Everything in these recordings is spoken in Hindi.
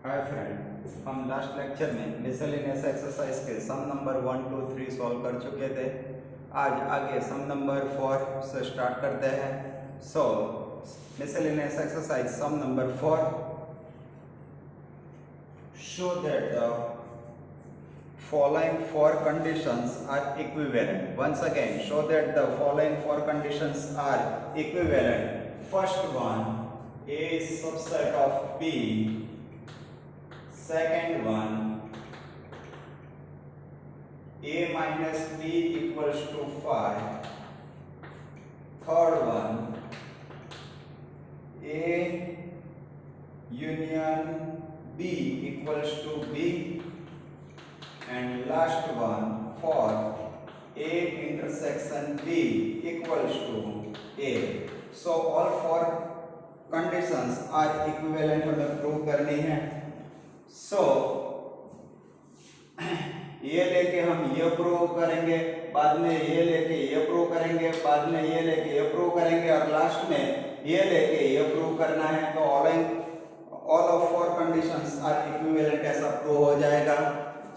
हाय फ्रेंड, हम लास्ट लेक्चर में मिसलेनियस एक्सरसाइज के सम नंबर 1, 2, 3 सॉल्व कर चुके थे। आज आगे सम नंबर 4 से स्टार्ट करते हैं। So miscellaneous exercise sum number 4, show that the following four conditions are equivalent. Once again, show that the following four conditions are equivalent. First one, A is subset of B. Second one, A minus B equals to 5. Third one, A union B equals to B. And last one, for A intersection B equals to A. So all four conditions are equivalent हमें प्रूव करनी है। So ये लेके हम ये प्रूव करेंगे, बाद में ये लेके ये प्रूव करेंगे, बाद में ये लेके ये प्रूव करेंगे और लास्ट में ये लेके ये प्रूव करना है। तो all of four conditions are equivalent ऐसा प्रूव हो जाएगा।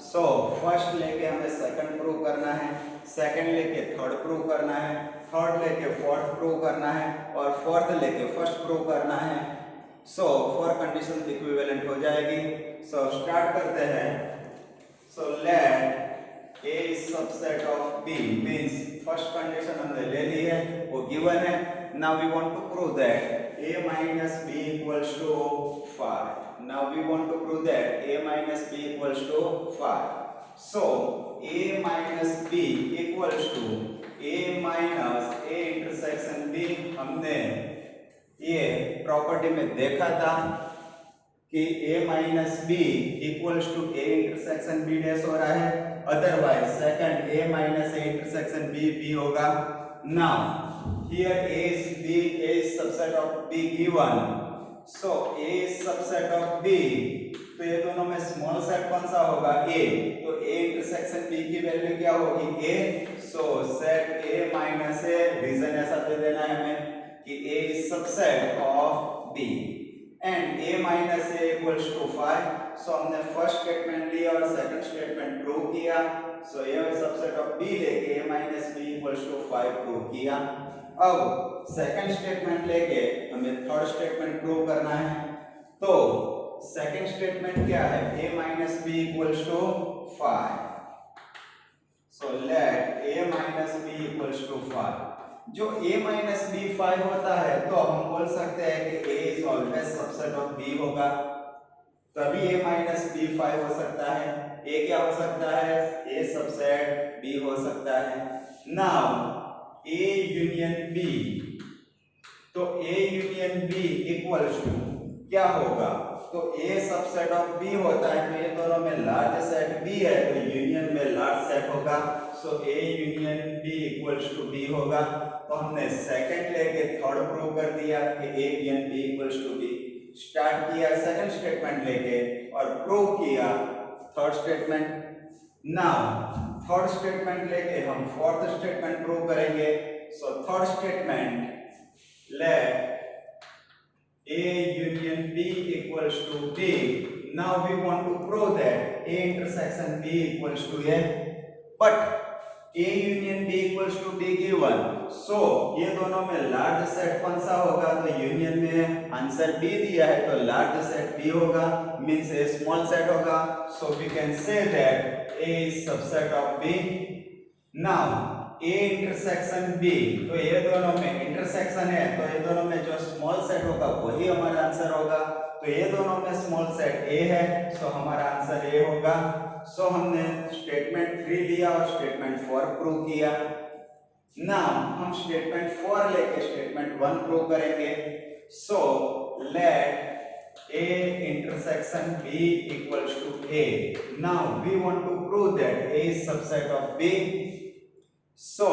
सो फर्स्ट लेके हमें सेकंड प्रूव करना है, सेकंड लेके थर्ड प्रूव करना है, थर्ड लेके फोर्थ प्रूव करना है और फोर्थ लेके फर्स्ट प्रूव करना है। सो फोर कंडीशन इक्विवेलेंट हो जाएगी। सो स्टार्ट करते हैं। So let A is subset of B means first condition हमने ले ली है, वो गिवन है। Now we want to prove that a minus b equals to 5. Now we want to prove that a minus b equals to 5. So a minus b equals to a minus a intersection b। हमने ये प्रॉपर्टी में देखा था कि a minus b equals to a intersection b dash हो रहा है, otherwise second a minus a intersection b b होगा। Now here a is subset of b given, so a is subset of b, तो ये दोनों में स्मॉल सेट कौन सा होगा? a। तो a इंटरसेक्शन b की वैल्यू क्या होगी? a। So set a minus a, reason ऐसा दे देना है हमें कि a is subset of b and a minus a equals to 5। सो हमने फर्स्ट स्टेटमेंट लिया और सेकंड स्टेटमेंट प्रूव किया। सो a सबसेट ऑफ b लेके a minus b equals to 5 prove किया। अब सेकंड स्टेटमेंट लेके हमें थर्ड स्टेटमेंट प्रूव करना है। तो सेकंड स्टेटमेंट क्या है? a minus b equals to 5। so let a minus b equals to 5। जो a minus b 5 होता है तो हम बोल सकते हैं कि a is always subset of b होगा, तभी a minus b 5 हो सकता है। a क्या हो सकता है? a सबसेट b हो सकता है। नाउ a यूनियन b, तो a union b equals to क्या होगा? तो a सबसेट ऑफ b होता है, तो ये दोनों में लार्ज सेट b है तो यूनियन में लार्ज सेट होगा। So a union b equals to b होगा। तो हमने सेकंड लेके थर्ड प्रूव कर दिया कि a union b equals to b। Start किया सेकंड स्टेटमेंट लेके और प्रूव किया third statement. Now third statement लेके हम फोर्थ स्टेटमेंट प्रूव करेंगे। So third statement let a union b equals to b। now we want to prove that a intersection b equals to a, but a union b equals to b given। so ये दोनों में लार्ज सेट कौन सा होगा? तो यूनियन में आंसर b दिया है तो लार्ज सेट b होगा, मींस a स्मॉल सेट होगा। so we can say that a is subset of b। now a intersection b, तो ये दोनों में इंटरसेक्शन है तो ये दोनों में जो स्मॉल सेट होगा वही हमारा आंसर होगा। तो ये दोनों में स्मॉल सेट a है, सो हमारा आंसर a होगा। सो हमने स्टेटमेंट 3 लिया और स्टेटमेंट 4 प्रूव किया। नाउ हम स्टेटमेंट 4 लेके स्टेटमेंट 1 प्रूव करेंगे। सो let a intersection b equals to a। now we want to prove that a is subset of b। सो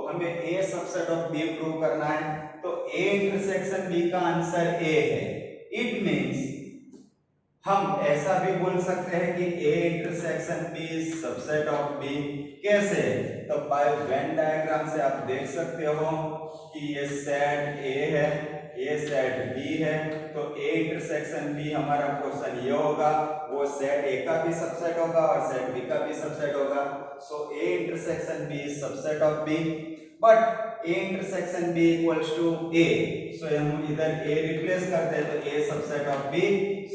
हमें a subset of b prove करना है, तो a इंटरसेक्शन b का आंसर a है। इट मींस हम ऐसा भी बोल सकते हैं कि a intersection b is subset of b। कैसे? तो बाय वेन डायग्राम से आप देख सकते हो कि ये सेट a है, ए सेट बी है, तो ए इंटरसेक्शन बी हमारा क्वेश्चन ये होगा, वो सेट ए का भी सबसेट होगा और सेट बी का भी सबसेट होगा। So A intersection B is subset of B, but A intersection B equals to A, so हम इधर ए रिप्लेस करते हैं तो A subset of B.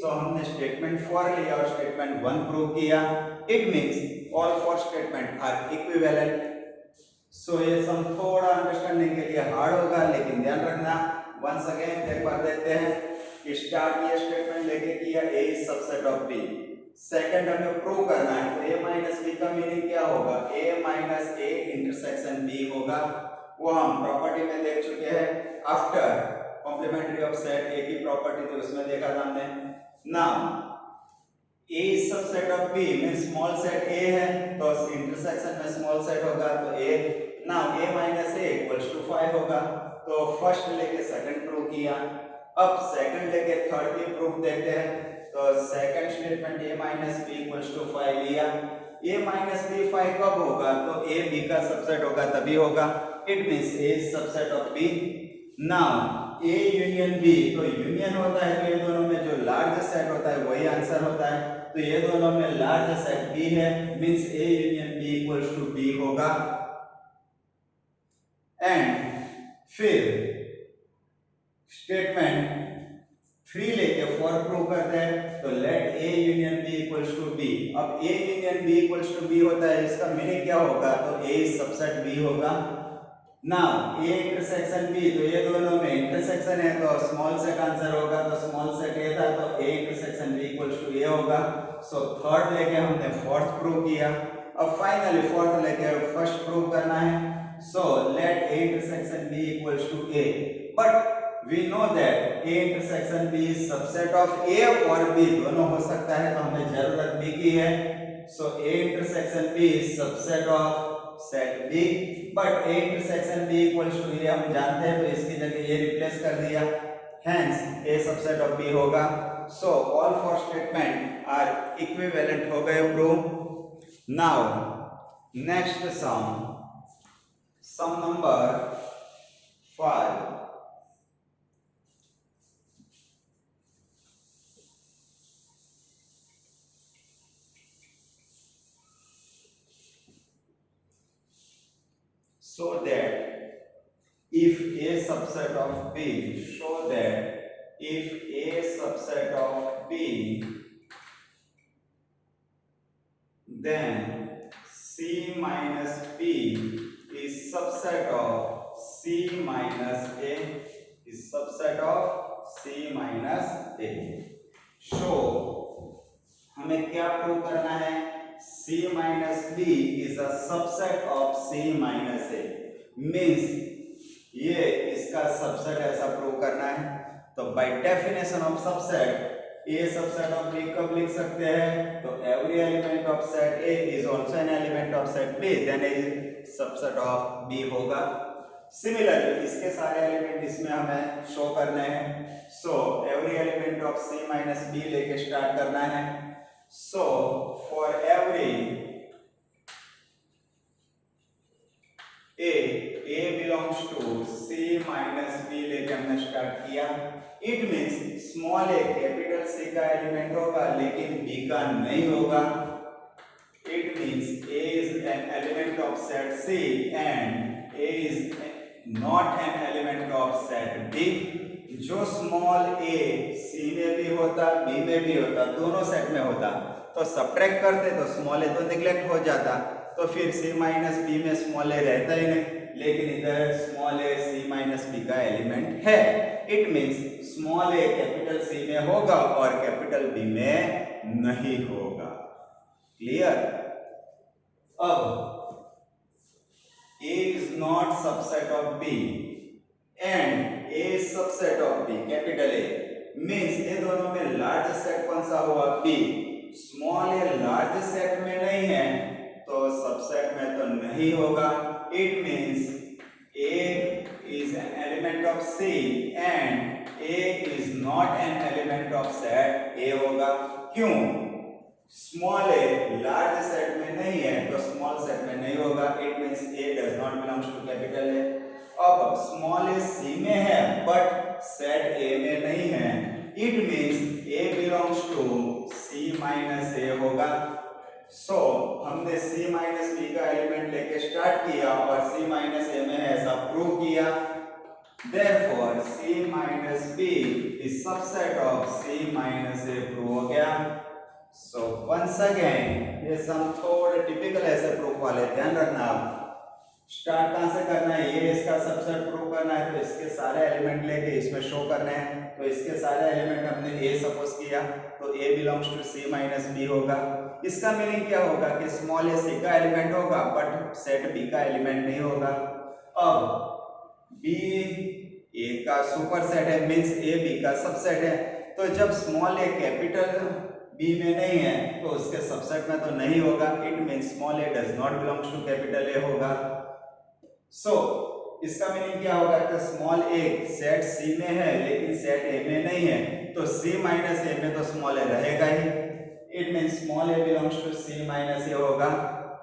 So हमने स्टेटमेंट 4 लिया और स्टेटमेंट 1 प्रूव किया। It means all 4 statement are equivalent. So ये सम थोड़ा अंडरस्टैंडिंग के लिए हार्ड होगा, लेकिन ध्यान रखना। वंस अगेन एक बार देखते हैं। स्टार्ट ये स्टेटमेंट लेके किया A is subset of B. Second हमें प्रूव करना है, तो a माइनस बी का मीनिंग क्या होगा, a minus A intersection b होगा। वो हम प्रॉपर्टी में देख चुके हैं, after complementary of set a की प्रॉपर्टी थी उसमें देखा था हमने। Now a is subset of b means small set a है, तो इंटरसेक्शन में स्मॉल सेट होगा तो a। Now a minus a equals to 5 होगा। तो फर्स्ट लेके सेकंड प्रूव किया, अब सेकंड लेके थर्ड की प्रूफ देखते हैं। तो second statement a minus B equals to 5 लिया। a माइनस बी 5 कब होगा, तो a b का सबसेट होगा तभी होगा। It means a is subset of b। Now a union b, तो यूनियन होता है तो ये दोनों में जो लार्ज सेट होता है वही आंसर होता है, तो ये दोनों में लार्ज सेट b है, means a union b equals to b होगा। एंड फिर स्टेटमेंट 3 लेके 4 प्रूव करते हैं, तो let a union b equals to b। अब a union b equals to b होता है, इसका मीनिंग क्या होगा, तो a इज सबसेट b होगा। नाउ a इंटरसेक्शन b, तो ये दोनों में इंटरसेक्शन है तो स्मॉल सेट आंसर होगा, तो स्मॉल सेट a था तो a intersection b equals to a होगा। सो थर्ड लेके हमने फोर्थ प्रूव किया, अब फाइनली फोर्थ लेके फर्स्ट प्रूव करना है। So let a intersection b equals to a, but we know that a intersection b is subset of a और b दोनों हो सकता है, तो हमें जरूरत b की है। so a intersection b is subset of set b, but a intersection b equals to a हम जानते हैं, तो इसकी जगह ये रिप्लेस कर दिया, hence a subset of b होगा। so all four statement are equivalent हो गए prove. now next sum number 5। so that if a subset of b, show that if a subset of b, then c minus b is subset of c minus a, is subset of c minus a। show हमें क्या प्रूव करना है, c minus b is a subset of c minus a, means ये इसका सबसेट ऐसा प्रूव करना है। तो by definition of subset a subset of b कब लिख सकते हैं, तो every element of set a is also an element of set b, then a subset of b होगा। सिमिलरली इसके सारे एलिमेंट इसमें हमें शो करने हैं। So every element of c minus b लेके स्टार्ट करना है। So for every a belongs to c minus b लेके हमने स्टार्ट किया। It means small a capital c का एलिमेंट होगा लेकिन b का नहीं होगा। It means a is an element of set c and a is not an element of set b। जो स्मॉल a c में भी होता b में भी होता, दोनों सेट में होता, तो सब्ट्रैक्ट करते तो स्मॉल a तो नेग्लेक्ट हो जाता, तो फिर c माइनस b में स्मॉल a रहता ही नहीं, लेकिन इधर small a c minus b का एलिमेंट है। It means small a capital c में होगा और कैपिटल b में नहीं होगा। क्लियर? अब a is not subset of b and a is subset of b, capital A, means ये दोनों में लार्ज सेट कौन सा हुआ, b। Small a large set में नहीं है तो सबसेट में तो नहीं होगा। It means a is an element of c and a is not an element of set a होगा। क्यों? स्मॉल a लार्ज सेट में नहीं है तो स्मॉल सेट में नहीं होगा। It means a does not belongs to capital A। अब स्मॉल a c में है बट सेट ए में नहीं है, it means A belongs to C minus A होगा। सो हमने सी माइनस बी का एलिमेंट लेके स्टार्ट किया और सी माइनस ए में ऐसा प्रूव किया। Therefore, C minus B is subset of C minus A prove हो गया। So once again, ये सम थोड़े टिपिकल ऐसे प्रूफ वाले, ध्यान रखना आप। स्टार्ट कहाँ से करना है, ये इसका सबसेट प्रूव करना है, तो इसके सारे एलिमेंट लेके इसमें शो करने हैं। तो इसके सारे एलिमेंट हमने A सपोज किया, तो A belongs to C minus B होगा। इसका मीनिंग क्या होगा कि स्मॉल a C का एलिमेंट होगा बट सेट B का एलिमेंट नहीं होगा। अब B A का सुपर सेट है, मीन्स A B का सबसेट है। तो जब स्मॉल a कैपिटल B में नहीं है तो उसके सबसेट में तो नहीं होगा, it means small a does not belongs to capital A होगा। सो इसका मीनिंग क्या होगा कि स्मॉल a सेट C में है लेकिन सेट A में नहीं है, तो C माइनस A में तो स्मॉल a रहेगा ही, it means small a belongs to C minus A होगा।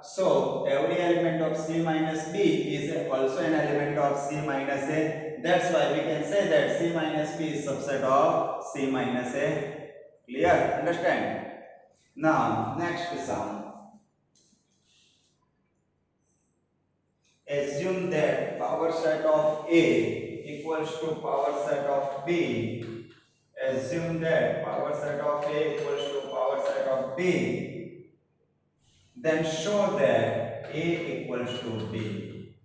So every element of C minus B is also an element of C minus A. That's why we can say that C minus B is subset of C minus A. Clear? Understand? Now next sum. Assume that power set of A equals to power set of B. Assume that power set of A equals to power set of B. Then show that A equals to B.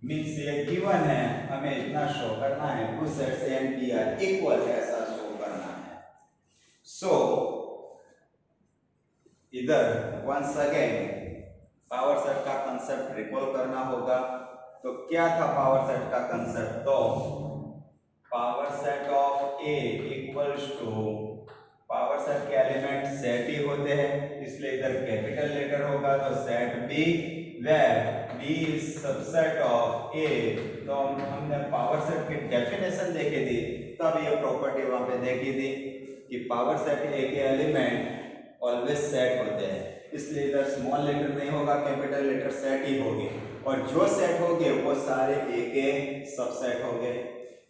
Means ये given है, हमें इतना शो करना है, two sets A and B are equal, ऐसा शो करना है। So इधर once again पावर सेट का कंसेप्ट रिकॉल करना होगा। तो क्या था पावर सेट का कंसेप्ट, तो power set of A equals to, power set के एलिमेंट सेट ही होते हैं इसलिए इधर कैपिटल लेटर होगा, तो set B where B is subset of A। तो हमने पावर सेट की डेफिनेशन देखी थी, तब ये प्रॉपर्टी वहां पे देखी थी कि पावर सेट A के एलिमेंट ऑलवेज सेट होते हैं, इसलिए इधर स्मॉल लेटर नहीं होगा, कैपिटल लेटर सेट ही होगी, और जो सेट होंगे वो सारे A के सबसेट होंगे।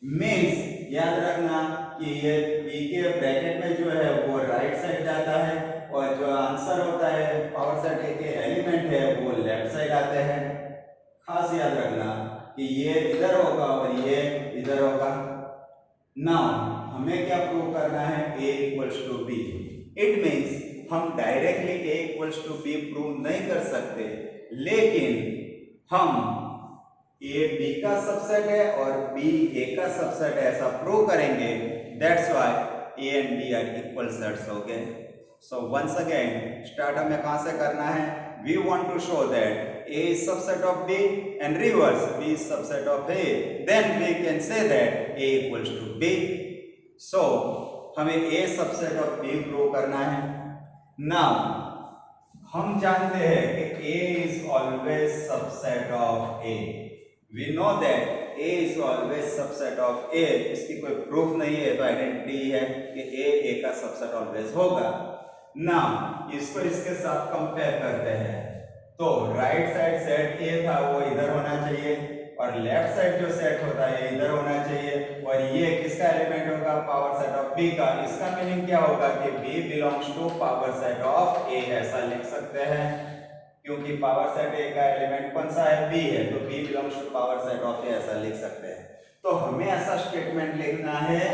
मीन्स याद रखना कि ये B के ब्रैकेट में जो है वो राइट साइड जाता है और जो आंसर होता है पावर सेट A के एलिमेंट है वो लेफ्ट साइड आते हैं। खास याद रखना कि ये इधर होगा और ये इधर होगा। नाउ हमें क्या प्रूव करना है, A equals to B। It means हम directly A equals to B prove नहीं कर सकते, लेकिन हम A B का सबसेट है और B A का सबसेट है ऐसा प्रूव करेंगे। That's why A and B are equal sets हो गए। सो वंस अगेन स्टार्ट हमें कहां से करना है, we want to show that A is subset of B and reverse B is subset of A, then we can say that A equals to B. So हमें A subset of B prove करना है। Now हम जानते हैं कि A is always subset of A. We know that A is always subset of A. इसकी कोई प्रूफ नहीं है, तो आइडेंटिटी है कि A का सबसेट ऑलवेज होगा। नाउ इसको इसके साथ कंपेयर करते हैं, तो राइट साइड सेट A था वो इधर होना चाहिए और लेफ्ट साइड जो सेट होता है इधर होना चाहिए, और ये किसका एलिमेंट होगा, पावर सेट ऑफ B का। इसका मीनिंग क्या होगा कि B belongs to power set of A, ऐसा लिख सकते हैं, क्योंकि पावर सेट A का एलिमेंट कौन सा है, B है, तो B belongs to power set of A ऐसा लिख सकते हैं। तो हमें ऐसा स्टेटमेंट लिखना है,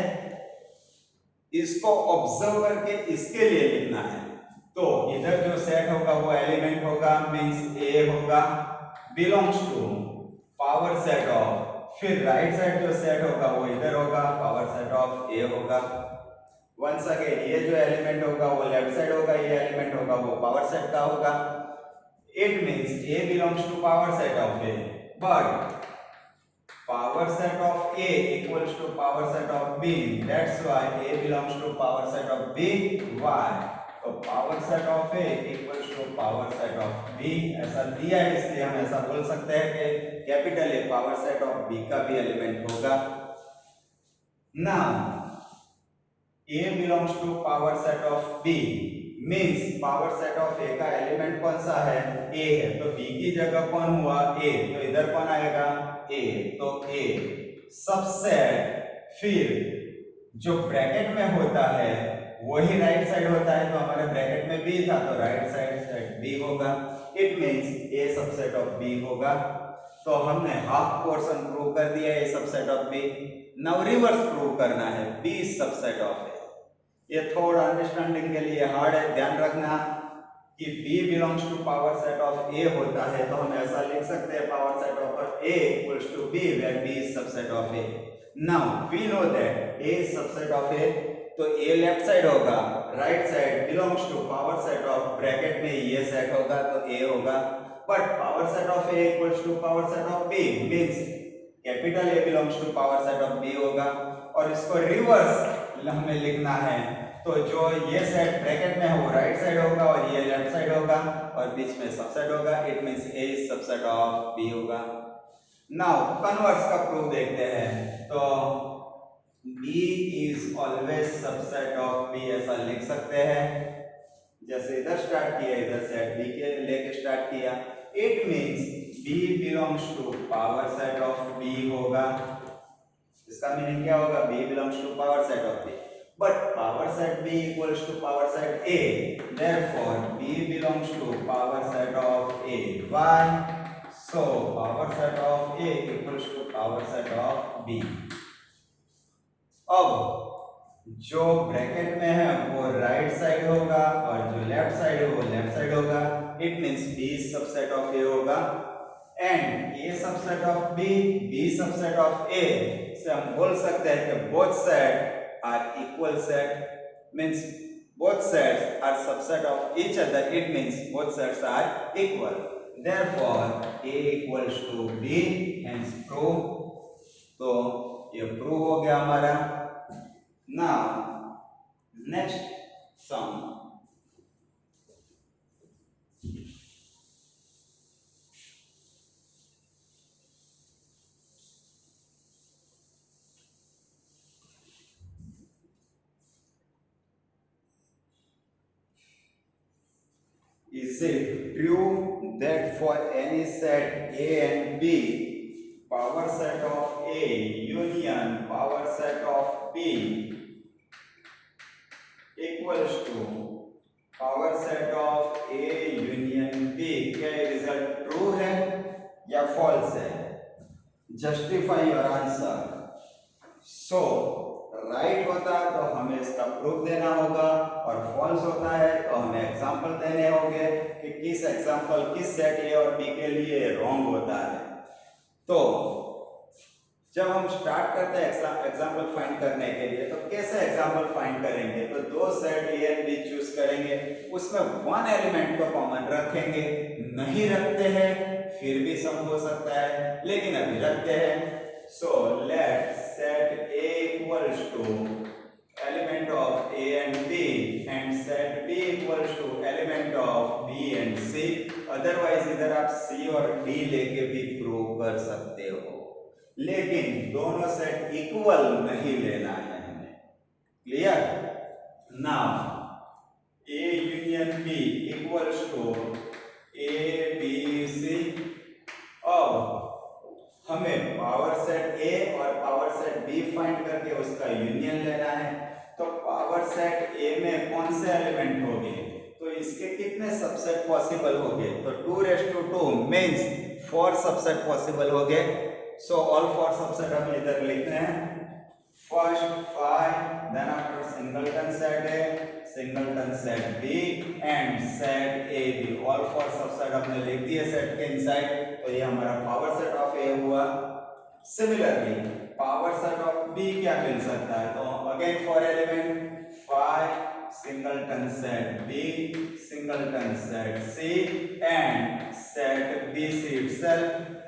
इसको ऑब्जर्व करके इसके लिए लिखना है। तो इधर जो सेट होगा वो एलिमेंट होगा, मींस A होगा belongs to power set of, फिर राइट साइड जो सेट होगा वो इधर होगा, पावर सेट ऑफ A होगा। वंस अगेन ये जो एलिमेंट होगा वो लेफ्ट साइड होगा, ये एलिमेंट होगा वो पावर सेट का होगा। It means A belongs to power set of A, but power set of A equals to power set of B. That's why A belongs to power set of B. Why? तो power set of A equals to power set of B ऐसा दिया है, इसलिए हम ऐसा बोल सकते हैं कि capital A power set of B का भी एलिमेंट होगा। Now A belongs to power set of B means power set of A का एलिमेंट कौन सा है, A है, तो B की जगह कौन हुआ, A, तो इधर कौन आएगा, A, तो A सबसेट, फिर जो ब्रैकेट में होता है वही राइट साइड होता है, तो हमारे ब्रैकेट में बी था तो राइट साइड बी होगा। It means A subset of B होगा। तो हमने हाफ पोर्शन प्रूव कर दिया A subset of B. Now reverse prove करना है बी सबसेट ऑफ ए। ये थोड़ा अंडरस्टैंडिंग के लिए हार्ड है, ध्यान रखना कि B belongs to power set of A होता है तो हम ऐसा लिख सकते हैं power set of A equals to B where B is subset of A. Now we know that A is subset of A, तो A लेफ्ट साइड होगा, right side belongs to power set of bracket में ये सेट होगा तो A होगा। But power set of A equals to power set of B means capital A belongs to power set of B होगा। और इसको रिवर्स हमें लिखना है तो जो ये सेट ब्रैकेट में है वो राइट साइड होगा और ये लेफ्ट साइड होगा और बीच में सबसेट होगा। It means A is subset of B होगा। नाउ कन्वर्स का प्रूफ देखते हैं तो B is always subset of B ऐसा लिख सकते हैं। जैसे इधर स्टार्ट किया, इधर सेट B के लेके स्टार्ट किया। It means B belongs to power set of B होगा। इसका मीनिंग क्या होगा? B belongs to power set of B, but power set B equals to power set A, therefore B belongs to power set of A. Why? So power set of A equals to power set of B. अब जो ब्रैकेट में है वो राइट साइड होगा और जो लेफ्ट साइड है वो लेफ्ट साइड होगा। It means B subset of A होगा and A subset of B, B subset of A से हम बोल सकते हैं कि both set are equal set, means both sets are subset of each other. It means both sets are equal. Therefore A equals to B, hence prove. तो ये prove हो गया हमारा। Now next sum. Is it true that for any set A and B, power set of A union power set of B equals to power set of A union B? क्या ये रिजल्ट ट्रू है या फॉल्स है? Justify your answer. So right होता है तो हमें इसका प्रूफ देना होगा और फॉल्स होता है तो हमें एग्जांपल देने होंगे कि किस एग्जांपल किस सेट ए और बी के लिए रॉन्ग होता है। तो जब हम स्टार्ट करते हैं एग्जांपल फाइंड करने के लिए तो कैसे एग्जांपल फाइंड करेंगे? तो दो set A and B choose करेंगे, उसमें वन एलिमेंट को कॉमन रखेंगे। नहीं रखते हैं फिर भी सम हो सकता है, लेकिन अभी रखते हैं। So let set A equals to element of A and B and set B equals to element of B and C. Otherwise इधर आप C और D लेके भी प्रूव कर सकते हो, लेकिन दोनों सेट इक्वल नहीं लेना है हमें। Clear? Now A union B equals to A B C। अब हमें पावर सेट A और पावर सेट B फाइंड करके उसका यूनियन लेना है। तो पावर सेट A में कौन से एलिमेंट होंगे? तो इसके कितने सबसेट पॉसिबल होंगे? तो 2 मींस 4 सबसेट पॉसिबल होंगे। सो ऑल 4 सबसेट हम इधर लिखते हैं। First 5, then after singleton set A, singleton set B and set A B। All 4 subset हमने लिख दिए सेट के इनसाइड। तो ये हमारा पावर सेट ऑफ A हुआ। Similarly power set of B क्या मिल सकता है? तो again 4 element 5 singleton set B, singleton set C and set BC itself.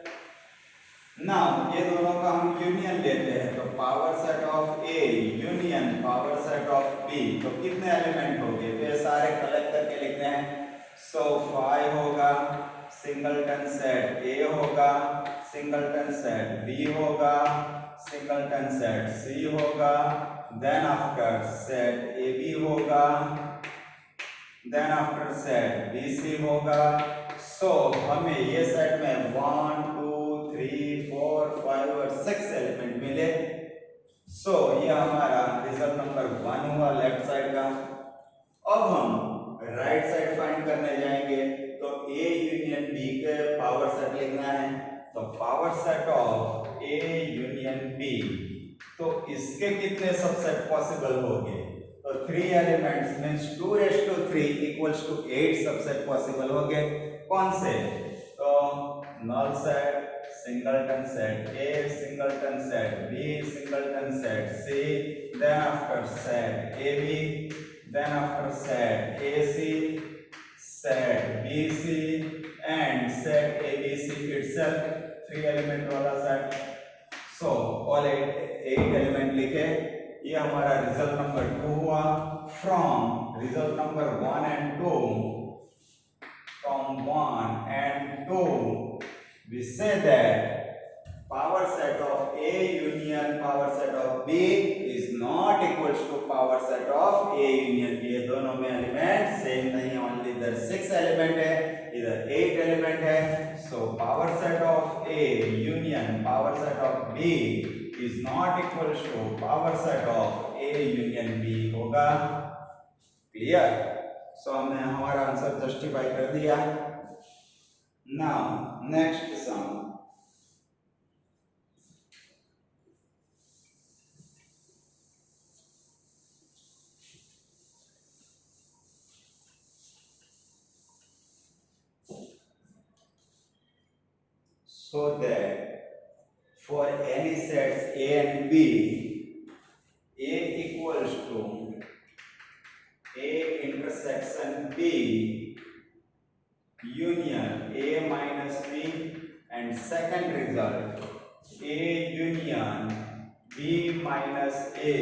Now ये दोनों का हम यूनियन लेते हैं तो power set of A union power set of B, तो कितने एलिमेंट होंगे? तो ये सारे कलेक्ट करके लिखते हैं। सो 5 होगा, सिंगलटन सेट A होगा, सिंगलटन सेट B होगा, सिंगलटन सेट C होगा, देन आफ्टर सेट AB होगा, देन आफ्टर सेट BC होगा। सो हमें ये सेट में 1 2 3 4 5 और 6 एलिमेंट मिले। सो ये हमारा रिजल्ट नंबर 1 हुआ लेफ्ट साइड का। अब हम राइट साइड फाइंड करने जाएंगे, तो ए यूनियन बी के पावर सेट लिखना है। तो power set of A union B, तो इसके कितने सबसेट पॉसिबल होंगे? तो 3 elements means 2⁻³ equals to 8 subset possible होंगे। कौन से? तो null set, singleton set A, singleton set B, singleton set C, then after set A B, then after set AC, set BC and set ABC itself, 3 element वाला set। So all 8 element लिखे। ये हमारा रिजल्ट नंबर 2 हुआ। From result number 1 and 2, from 1 and 2 we say that power set of A union power set of B is not equals to power set of A union B। ये दोनों में एलिमेंट सेम नहीं, ओनली इधर 6 एलिमेंट है, इधर 8 एलिमेंट है। So power set of A union power set of B is not equals to power set of A union B होगा। क्लियर? सो हमने हमारा आंसर जस्टिफाई कर दिया। Now next sum, so that for any sets A and B, A equals to A intersection B union A minus B, and second result A union B minus A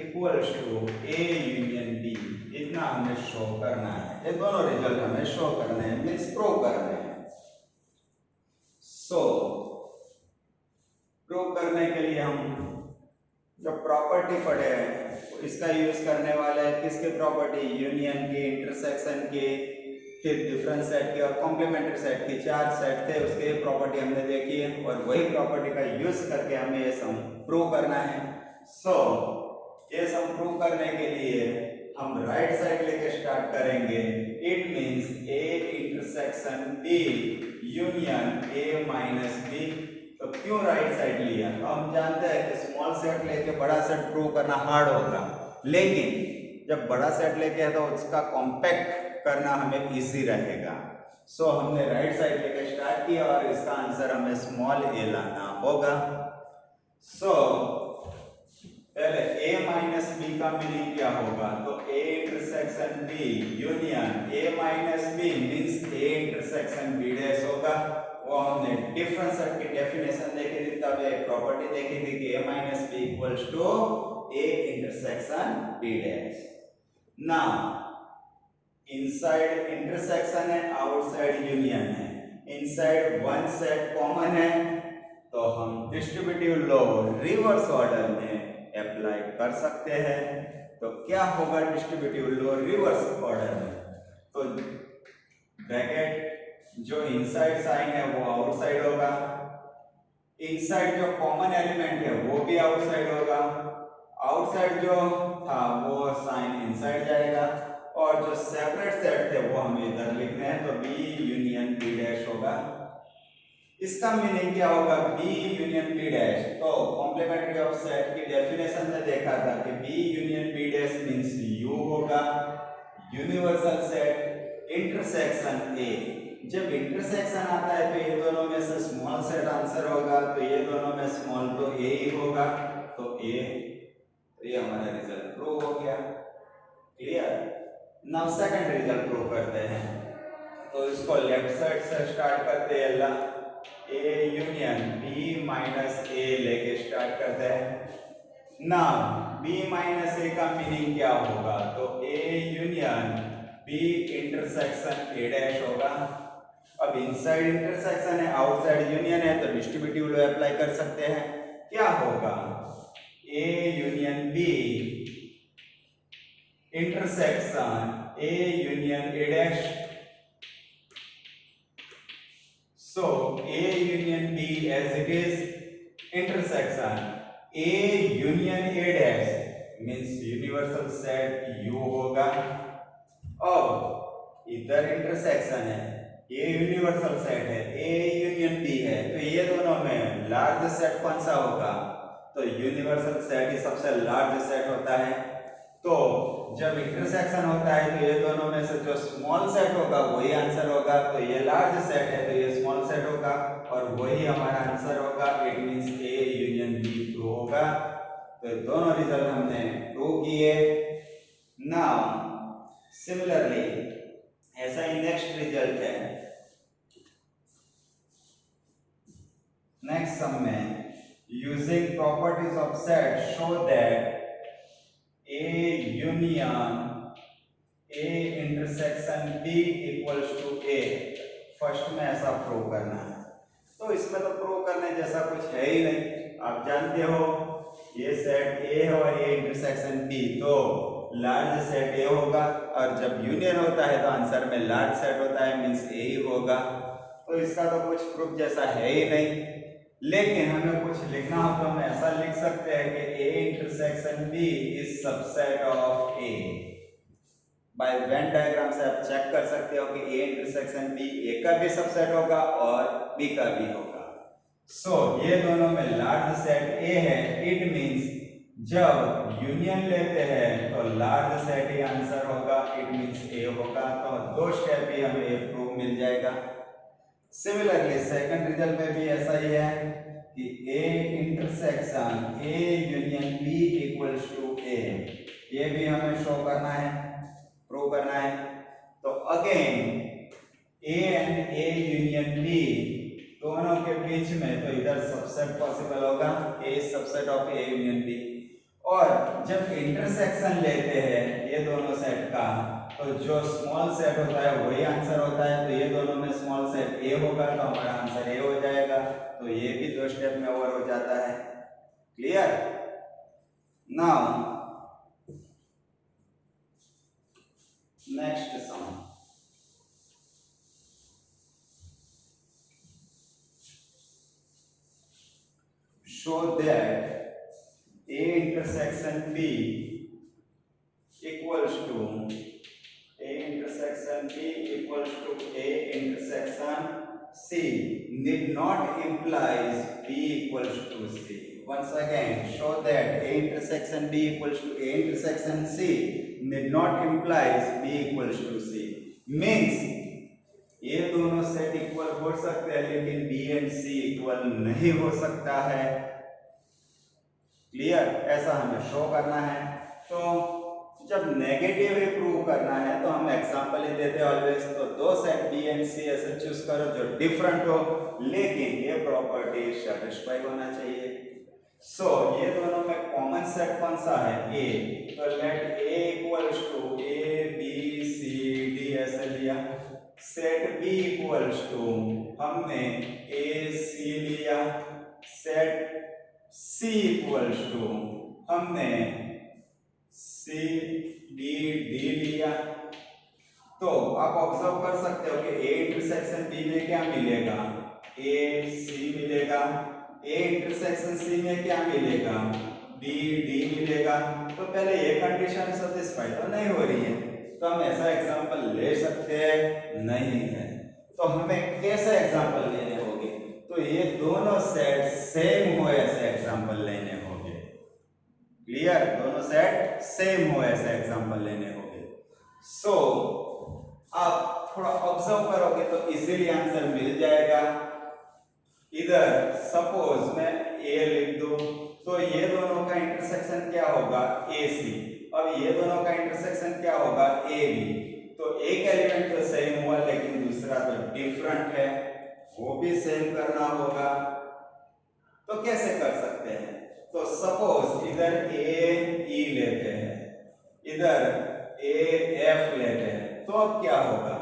equals to A union B, इतना हमें शो करना है। ये दोनों रिजल्ट हमें शो करने हैं, मीन्स प्रूव करने हैं। सो प्रूव करने के लिए हम जो प्रॉपर्टी पढ़े हैं इसका यूज करने वाले हैं। किसके प्रॉपर्टी? यूनियन की, इंटरसेक्शन की, फिर डिफरेंस सेट की और कॉम्प्लीमेंट्री सेट की। 4 सेट थे, उसके प्रॉपर्टी हमने देखी है और वही प्रॉपर्टी का यूज करके हमें ये सम प्रूव करना है। सो ये सम प्रूव करने के लिए हम राइट साइड लेके स्टार्ट करेंगे। It means A intersection B union A minus B. तो क्यों राइट साइड लिया? तो हम जानते हैं कि स्मॉल सेट लेके बड़ा सेट प्रूव करना हार्ड होगा, लेकिन जब बड़ा सेट लेके है तो उसका कॉम्पैक्ट करना हमें इजी रहेगा। सो हमने राइट साइड लेके स्टार्ट किया और इसका आंसर हमें स्मॉल ए लाना होगा। सो पहले a माइनस बी का मीनिंग क्या होगा? तो a intersection b union a minus B means a intersection b dash होगा। वो हमने डिफरेंस सेट की डेफिनेशन देखी थी, तब एक प्रॉपर्टी देखी थी कि a minus B equals to a intersection b dash. Now inside intersection है, आउटसाइड यूनियन है। इनसाइड वन सेट कॉमन है, तो हम डिस्ट्रीब्यूटिव लॉ रिवर्स ऑर्डर में अप्लाई कर सकते हैं। तो क्या होगा डिस्ट्रीब्यूटिव लॉ रिवर्स ऑर्डर में? तो ब्रैकेट जो इनसाइड साइन है वो आउटसाइड होगा, इनसाइड जो कॉमन एलिमेंट है वो भी आउटसाइड होगा, आउटसाइड जो था वो साइन इनसाइड जाएगा, और जो सेपरेट सेट थे वो हमें इधर लिखने हैं। तो बी यूनियन बी डैश होगा। इसका मीनिंग क्या होगा? B union B dash. तो कॉम्प्लीमेंट्री ऑफ सेट की डेफिनेशन में देखा था कि B union B dash means U होगा, यूनिवर्सल सेट इंटरसेक्शन ए। जब इंटरसेक्शन आता है तो ये दोनों में से स्मॉल सेट आंसर होगा, तो ये दोनों में स्मॉल तो ए ही होगा, तो ए। तो ये हमारा रिजल्ट प्रूव हो गया। Clear? Now second result prove करते हैं। तो इसको लेफ्ट साइड से स्टार्ट करते हैं। अल्लाह A union B minus A लेके स्टार्ट करते हैं। ना B माइनस A का मीनिंग क्या होगा? तो A union B intersection A dash होगा। अब इनसाइड इंटरसेक्शन है, आउटसाइड यूनियन है, तो डिस्ट्रीब्यूटिव लॉ अप्लाई कर सकते हैं। क्या होगा? A union B intersection A union A dash. So A union B as it is intersection A union A dash means universal set you होगा। अब इधर इंटरसेक्शन है, ये यूनिवर्सल सेट है, ए यूनियन बी है, तो ये दोनों में लार्ज सेट कौन सा होगा? तो यूनिवर्सल सेट ही सबसे लार्ज सेट होता है। तो जब इंटरसेक्शन होता है तो ये दोनों में से जो स्मॉल सेट होगा वही आंसर होगा। तो ये लार्ज सेट है तो ये स्मॉल सेट होगा और वही हमारा आंसर होगा। It means A union be true होगा। तो दोनों रिजल्ट हमने प्रूव किए। नाउ सिमिलरली ऐसा ही नेक्स्ट रिजल्ट है। नेक्स्ट सम में using properties of set show that A union A intersection B equals to A। First में ऐसा प्रूव करना है। तो इसमें तो प्रूव करने जैसा कुछ है ही नहीं। आप जानते हो ये सेट A है और ये इंटरसेक्शन B, तो लार्ज सेट A होगा और जब यूनियन होता है तो आंसर में लार्ज सेट होता है, मींस A ही होगा। तो इसका तो कुछ प्रूफ जैसा है ही नहीं। लेकिन हमें कुछ लिखना हो तो हम ऐसा लिख सकते हैं कि A intersection B is subset of A। By Venn diagram से आप चेक कर सकते हो कि A इंटरसेक्शन B A का भी सबसेट होगा और B का भी होगा। सो ये दोनों में लार्ज सेट A है। इट मींस जब यूनियन लेते हैं तो लार्ज सेट ही आंसर होगा। इट मींस A होगा। तो दो स्टेप ही हमें ये प्रूफ मिल जाएगा। सिमिलरली सेकंड रिजल्ट में भी ऐसा ही है कि A intersection A union B equals to A, ये भी हमें शो करना है, प्रूव करना है। तो again A and A union B दोनों के बीच में तो इधर सबसेट पॉसिबल होगा, A subset of A union B। और जब इंटरसेक्शन लेते हैं ये दोनों सेट का तो जो स्मॉल सेट होता है वही आंसर होता है। तो ये दोनों में स्मॉल सेट A होगा तो हमारा आंसर A हो जाएगा। तो ये भी दो स्टेप में ओवर हो जाता है। Clear? Now next sum. Show that A intersection B equals to A intersection B equals to A intersection C need not implies B equals to C. Once again, show that A intersection B equals to A intersection C need not implies B equals to C. Means ये दोनों सेट इक्वल हो सकते हैं लेकिन B एंड C इक्वल नहीं हो सकता है। क्लियर? ऐसा हमें शो करना है। तो जब नेगेटिव ही प्रूव करना है तो हम एग्जांपल ही देते हैं ऑलवेज। तो दो सेट B एंड C ऐसे चूज करो जो डिफरेंट हो लेकिन ये प्रॉपर्टी सैटिस्फाई होना चाहिए। सो ये दोनों में कॉमन सेट कौन सा है? A। तो let A equals to A B C D ऐसे लिया। सेट B इक्वल्स टू हमने A C लिया। सेट C इक्वल्स टू हमने C D D लिया। तो आप ऑब्जर्व कर सकते हो कि A इंटरसेक्शन B में क्या मिलेगा? A C मिलेगा। A इंटरसेक्शन C में क्या मिलेगा? D D मिलेगा। तो पहले ये कंडीशन सेटिस्फाई तो नहीं हो रही है तो हम ऐसा एग्जांपल ले सकते हैं? नहीं है। तो हमें कैसे एग्जांपल लेने होंगे? तो ये दोनों सेट सेम हो ऐसे एग्जांपल लेने होंगे। क्लियर? दोनों सेट सेम हो ऐसे एग्जांपल लेने होंगे। सो आप थोड़ा ऑब्जर्व करोगे तो इजीली आंसर मिल जाएगा। इधर सपोज मैं A लिख दूं तो ये दोनों का इंटरसेक्शन क्या होगा? AC। अब ये दोनों का इंटरसेक्शन क्या होगा? AB। तो एक एलिमेंट तो सेम हुआ लेकिन दूसरा तो डिफरेंट है, वो भी सेम करना होगा। तो कैसे कर सकते हैं? तो सपोज इधर AE लेते हैं, इधर AF लेते हैं, तो अब क्या होगा?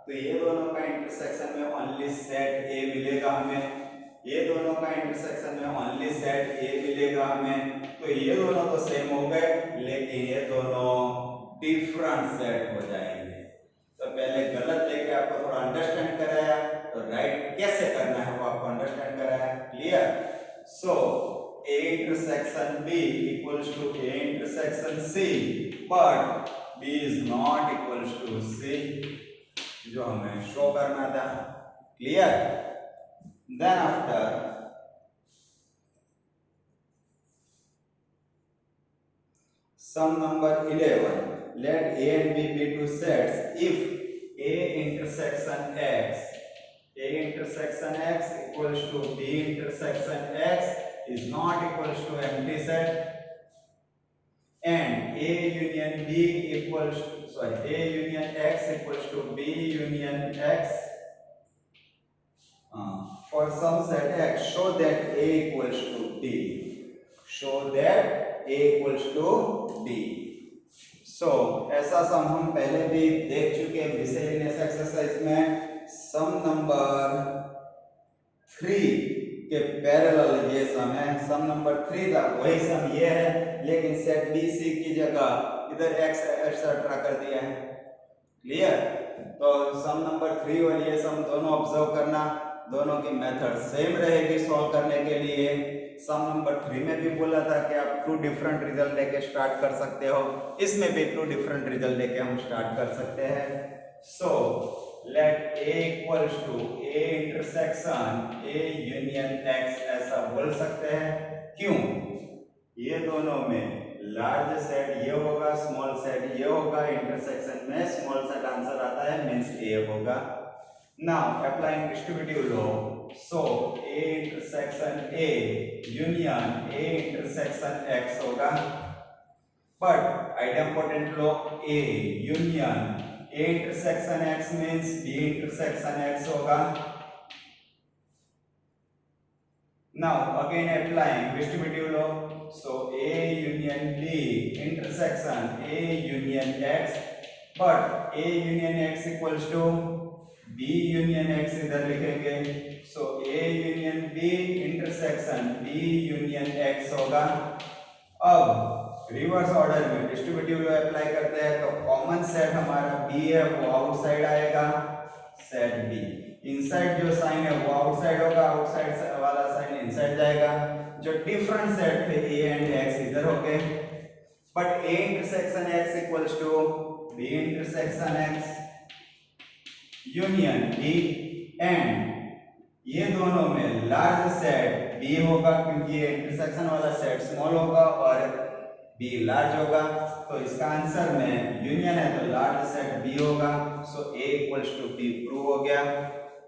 तो ये दोनों का इंटरसेक्शन में ओनली सेट A मिलेगा हमें। ये दोनों का इंटरसेक्शन में ओनली सेट A मिलेगा हमें। तो ये दोनों तो सेम हो गए लेकिन ये दोनों डिफरेंट सेट हो जाएंगे। तो पहले गलत लेके आपको थोड़ा अंडरस्टैंड कराया, तो राइट कैसे करना है वो आपको अंडरस्टैंड कराया। Clear? So A intersection B equals to A intersection C, but B is not equals to C, जो हमें शो करना था. Clear? Then after sum number 11, let A and B be two sets if A intersection X equals to B intersection X is not equals to empty set, and A union X equals to B union X. For some set X, show that A equals to D. Show that A equals to D. So ऐसा सम हम पहले भी देख चुके हैं मिसलेनियस एक्सरसाइज में. सम नंबर 3 के पैरेलल ये सम है. सम नंबर 3 था वही सम ये है, लेकिन सेट बी सी की जगह इधर एक्स एक्सेट्रा कर दिया है. क्लियर? तो सम नंबर 3 और ये सम दोनों ऑब्जर्व करना, दोनों की मेथड सेम रहेगी सॉल्व करने के लिए. सम नंबर 3 में भी बोला था कि आप 2 डिफरेंट रिजल्ट लेके स्टार्ट कर सकते हो, इसमें भी 2 डिफरेंट रिजल्ट लेके हम स्टार्ट कर सकते हैं. So let A equals to A intersection A union X ऐसा बोल सकते हैं. क्यों? ये दोनों में लार्ज सेट ये होगा, स्मॉल सेट ये होगा, इंटरसेक्शन में स्मॉल सेट आंसर आता है, मींस A होगा. Now applying distributive law, so A intersection A union A intersection X होगा. But idempotent law A union A intersection X means B intersection X होगा. Now again applying distributive law, so A union B intersection A union X, but A union X equals to B union X इधर लिखेंगे. So A union B intersection B union X होगा. अब रिवर्स ऑर्डर में डिस्ट्रीब्यूटिव लॉ अप्लाई करते हैं, तो कॉमन सेट हमारा B है वो आउटसाइड आएगा, सेट B. इनसाइड जो साइन है वो आउटसाइड होगा, आउटसाइड वाला साइन इनसाइड जाएगा. जो डिफरेंट सेट थे A एंड X इधर हो गए, but A intersection X equals to B intersection X union B, and ये दोनों में लार्ज सेट B होगा क्योंकि ये इंटरसेक्शन वाला सेट स्मॉल होगा और B लार्ज होगा. तो इसका आंसर में यूनियन है तो लार्ज सेट B होगा. So A equals to B prove हो गया.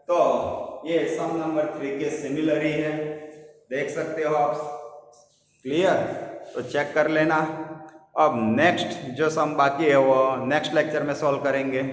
तो ये सम नंबर 3 के सिमिलर ही है, देख सकते हो आप. क्लियर? तो चेक कर लेना. अब नेक्स्ट जो सम बाकी है वो नेक्स्ट लेक्चर में सॉल्व करेंगे.